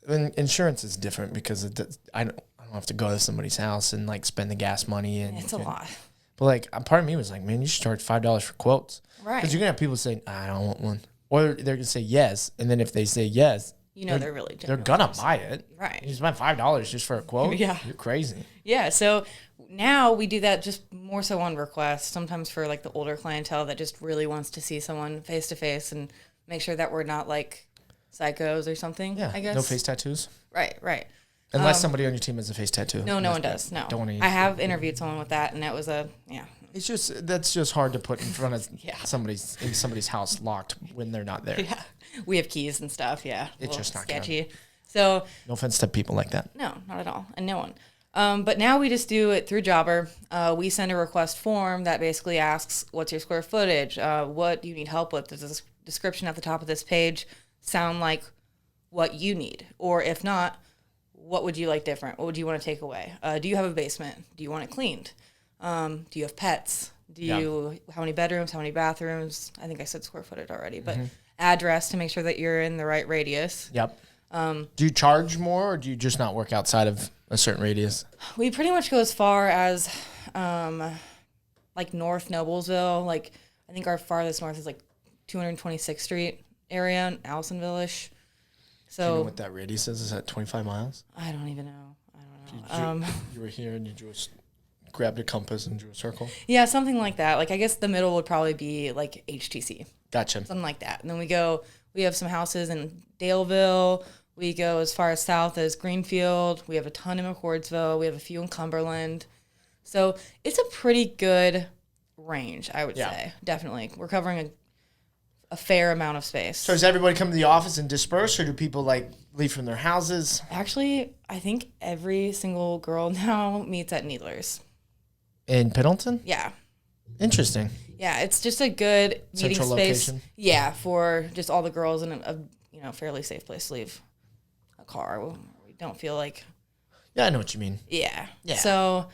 S3: Insurance is different because I don't have to go to somebody's house and like spend the gas money and
S2: it's a lot.
S3: But like, part of me was like, man, you should charge $5 for quotes,
S2: right?
S3: Because you're gonna have people saying, I don't want one, or they're gonna say yes, and then if they say yes,
S2: they're really
S3: they're gonna buy it,
S2: right?
S3: You spend $5 just for a quote,
S2: Yeah,
S3: you're crazy.
S2: Yeah, so now we do that just more so on request. Sometimes for like the older clientele that just really wants to see someone face to face and make sure that we're not like psychos or something.
S3: Yeah,
S2: I guess
S3: no face tattoos.
S2: Right.
S3: Unless somebody on your team has a face tattoo.
S2: No one does. No,
S3: don't want to.
S2: I have interviewed someone with that, and it was
S3: It's that's just hard to put in front of somebody's house locked when they're not there.
S2: Yeah, we have keys and stuff. Yeah,
S3: it's just not
S2: sketchy.
S3: Good.
S2: So
S3: no offense to people like that.
S2: No, not at all, and no one. But now we just do it through Jobber. We send a request form that basically asks, "What's your square footage? What do you need help with?" There's a description at the top of this page. Sound like what you need, or if not, what would you like different? What would you want to take away? Do you have a basement? Do you want it cleaned? Do you have pets? How many bedrooms? How many bathrooms? I think I said square footage already, but address to make sure that you're in the right radius.
S3: Yep. Do you charge more, or do you just not work outside of a certain radius? We
S2: pretty much go as far as like North Noblesville. Like I think our farthest north is like 226th Street area in Allisonville-ish. So
S3: do you know what that radius is? Is that 25 miles?
S2: I don't even know.
S3: You were here and you just grabbed a compass and drew a circle? Yeah,
S2: something like that. Like I guess the middle would probably be like HTC.
S3: Gotcha.
S2: Something like that. And then we have some houses in Daleville. We go as far as south as Greenfield. We have a ton in McCordsville. We have a few in Cumberland. So it's a pretty good range, I would say. Definitely. We're covering a fair amount of space.
S3: So does everybody come to the office and disperse, or do people like leave from their houses?
S2: Actually, I think every single girl now meets at Needler's.
S3: In Pendleton?
S2: Yeah.
S3: Interesting.
S2: Yeah, it's just a good meeting
S3: central
S2: space.
S3: Location?
S2: Yeah, for just all the girls in a fairly safe place to leave a car. We don't feel like.
S3: Yeah, I know what you mean.
S2: Yeah. So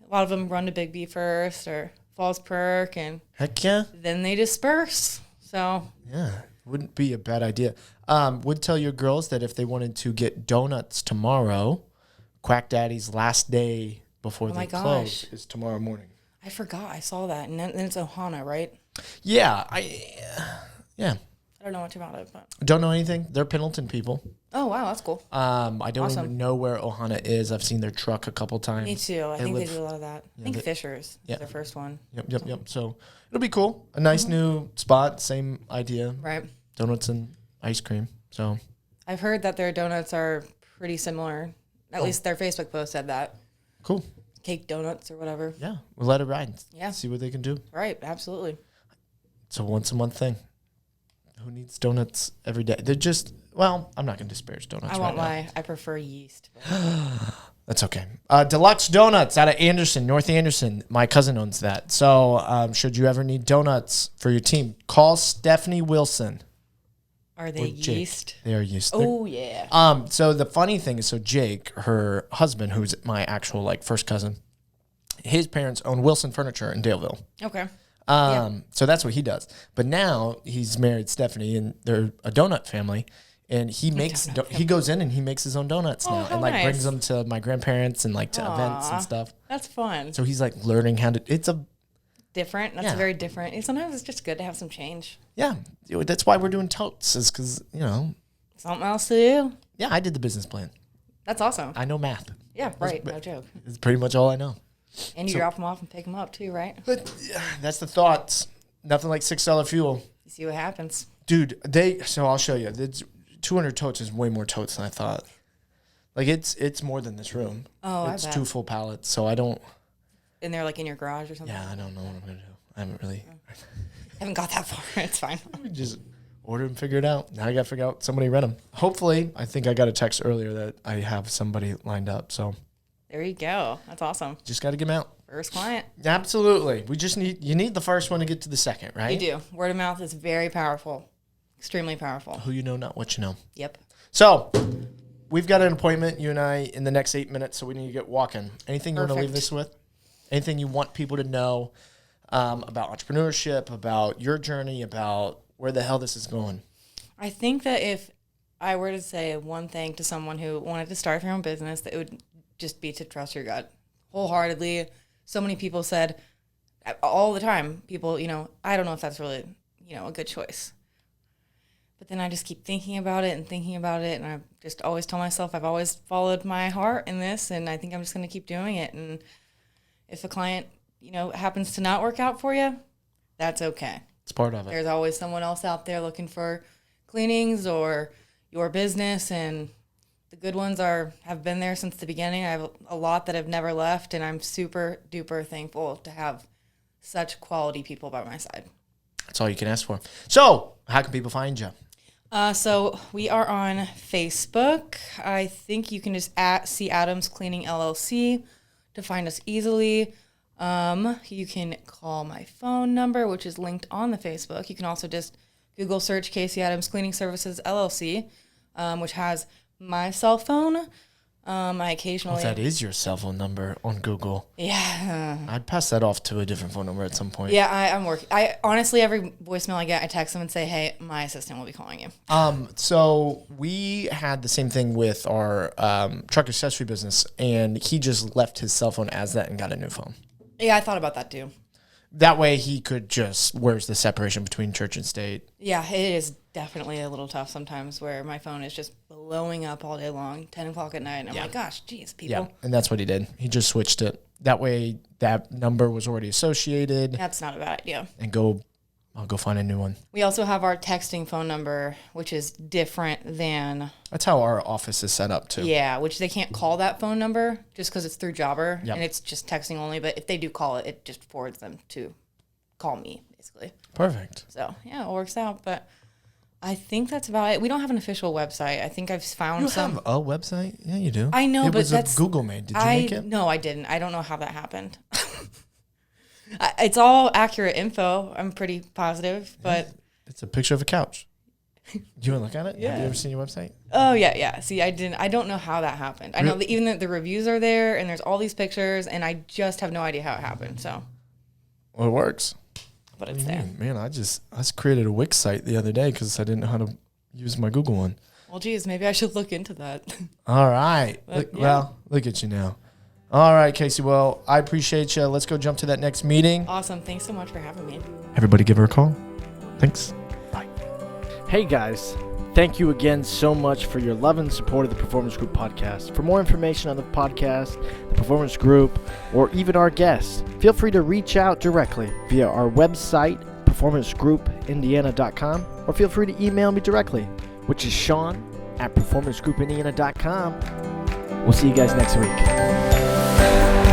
S2: a lot of them run to Big B first or Falls Perk, and
S3: heck yeah,
S2: then they disperse. So
S3: yeah, wouldn't be a bad idea. Would tell your girls that if they wanted to get donuts tomorrow, Quack Daddy's last day before they close is tomorrow morning.
S2: I forgot. I saw that, and then it's Ohana, right?
S3: Yeah, yeah.
S2: I don't know much about it, but
S3: don't know anything. They're Pendleton people.
S2: Oh wow, that's cool.
S3: I don't even know where Ohana is. I've seen their truck a couple times.
S2: Me too. I think they do a lot of that. I think Fisher's is their first one.
S3: Yep. So it'll be cool. A nice new spot. Same idea.
S2: Right.
S3: Donuts and ice cream. So
S2: I've heard that their donuts are pretty similar. At least their Facebook post said that.
S3: cool.
S2: Cake donuts or whatever.
S3: Yeah, we'll let it ride.
S2: Yeah.
S3: See what they can do.
S2: Right, absolutely.
S3: It's a once a month thing. Who needs donuts every day? They're just, well, I'm not going to disparage donuts
S2: I won't
S3: right
S2: lie. I prefer yeast.
S3: That's okay. Deluxe Donuts out of Anderson, North Anderson. My cousin owns that. So should you ever need donuts for your team, call Stephanie Wilson.
S2: Are they
S3: Jake.
S2: yeast?
S3: They are yeast.
S2: Oh, yeah.
S3: So the funny thing is, so Jake, her husband, who's my actual like first cousin, his parents own Wilson Furniture in Daleville.
S2: Okay.
S3: So that's what he does. But now he's married Stephanie, and they're a donut family. And he makes he goes in and he makes his own donuts now,
S2: how
S3: and like
S2: nice.
S3: brings them to my grandparents and like to events and
S2: Aw.
S3: stuff.
S2: That's fun.
S3: So he's like learning how to. It's a
S2: Different. That's
S3: Yeah.
S2: very different. And sometimes it's just good to have some change.
S3: yeah. That's why we're doing totes, is because
S2: Something else to do.
S3: yeah, I did the business plan.
S2: That's awesome.
S3: I know math.
S2: Yeah, right. No joke.
S3: It's pretty much all I know.
S2: And you drop them off and pick them up too, right?
S3: But yeah, that's the thoughts. Nothing like $6 fuel,
S2: You see what happens.
S3: dude. So I'll show you. It's 200 totes is way more totes than I thought. Like it's more than this room.
S2: Oh,
S3: It's
S2: I bet.
S3: 2 full pallets. So I don't.
S2: And they're like in your garage or something.
S3: Yeah, I don't know what I'm gonna do. I haven't really.
S2: Haven't got that far. It's fine.
S3: We just order and figure it out. Now I got to figure out somebody rent them. Hopefully, I think I got a text earlier that I have somebody lined up. So
S2: There you go. That's awesome.
S3: just got to get them out.
S2: First client.
S3: Absolutely. You need the first one to get to the second, right?
S2: You do. Word of mouth is very powerful. Extremely powerful.
S3: Who you know, not what you know.
S2: Yep.
S3: So we've got an appointment, you and I, in the next 8 minutes, so we need to get walking. Anything you want to leave
S2: Perfect.
S3: this with? Anything you want people to know about entrepreneurship, about your journey, about where the hell this is going?
S2: I think that if I were to say one thing to someone who wanted to start their own business, that it would just be to trust your gut wholeheartedly. So many people said all the time, people, I don't know if that's really, a good choice. But then I just keep thinking about it, and I just always tell myself I've always followed my heart in this, and I think I'm just going to keep doing it. And if a client, happens to not work out for you, that's okay.
S3: It's part of it.
S2: There's always someone else out there looking for cleanings or your business, and the good ones have been there since the beginning. I have a lot that have never left, and I'm super duper thankful to have such quality people by my side.
S1: That's all you can ask for. So, how can people find you?
S2: So we are on Facebook. I think you can just see Adams Cleaning LLC to find us easily. You can call my phone number, which is linked on the Facebook. You can also just Google search Casey Adams Cleaning Services LLC, which has my cell phone. I occasionally...
S1: If that is your cell phone number on Google,
S2: Yeah.
S1: I'd pass that off to a different phone number at some point.
S2: Yeah, I'm working. I honestly, every voicemail I get, I text them and say, hey, my assistant will be calling you.
S1: So we had the same thing with our truck accessory business, and he just left his cell phone as that and got a new phone.
S2: Yeah, I thought about that too.
S1: That way he could just, where's the separation between church and state?
S2: Yeah, it is definitely a little tough sometimes where my phone is just blowing up all day long, 10 o'clock at night. And I'm like, gosh, geez, people.
S1: Yeah, and that's what he did. He just switched it. That way that number was already associated.
S2: That's not a bad idea.
S1: And I'll go find a new one.
S2: We also have our texting phone number, which is different than...
S1: That's how our office is set up too.
S2: Yeah, which they can't call that phone number just because it's through Jobber,
S1: Yep.
S2: and it's just texting only. But if they do call it, it just forwards them to call me, basically.
S1: Perfect.
S2: So, yeah, it works out. But I think that's about it. We don't have an official website. I think I've found
S1: You
S2: some...
S1: have a website? Yeah, you do.
S2: I know,
S1: it
S2: but
S1: was
S2: that's...
S1: Google made. Did you make it?
S2: No, I didn't. I don't know how that happened. It's all accurate info. I'm pretty positive, but...
S1: It's a picture of a couch. Do you want to look at it?
S2: Yeah.
S1: Have you ever seen your website?
S2: Oh, yeah. See, I don't know how that happened. I know that even that the reviews are there, and there's all these pictures, and I just have no idea how it happened, so...
S1: Well, it works.
S2: But it's there.
S1: Man, I just created a Wix site the other day because I didn't know how to use my Google one.
S2: Well, geez, maybe I should look into that.
S1: All right.
S2: But, yeah.
S1: Well, look at you now. All right, Casey. Well, I appreciate you. Let's go jump to that next meeting.
S2: Awesome. Thanks so much for having me.
S1: Everybody give her a call. Thanks. Bye.
S3: Hey guys, thank you again so much for your love and support of the Performance Group podcast. For more information on the podcast, the Performance Group, or even our guests, feel free to reach out directly via our website, performancegroupindiana.com, or feel free to email me directly,
S1: which is Sean at performancegroupindiana.com. We'll see you guys next week.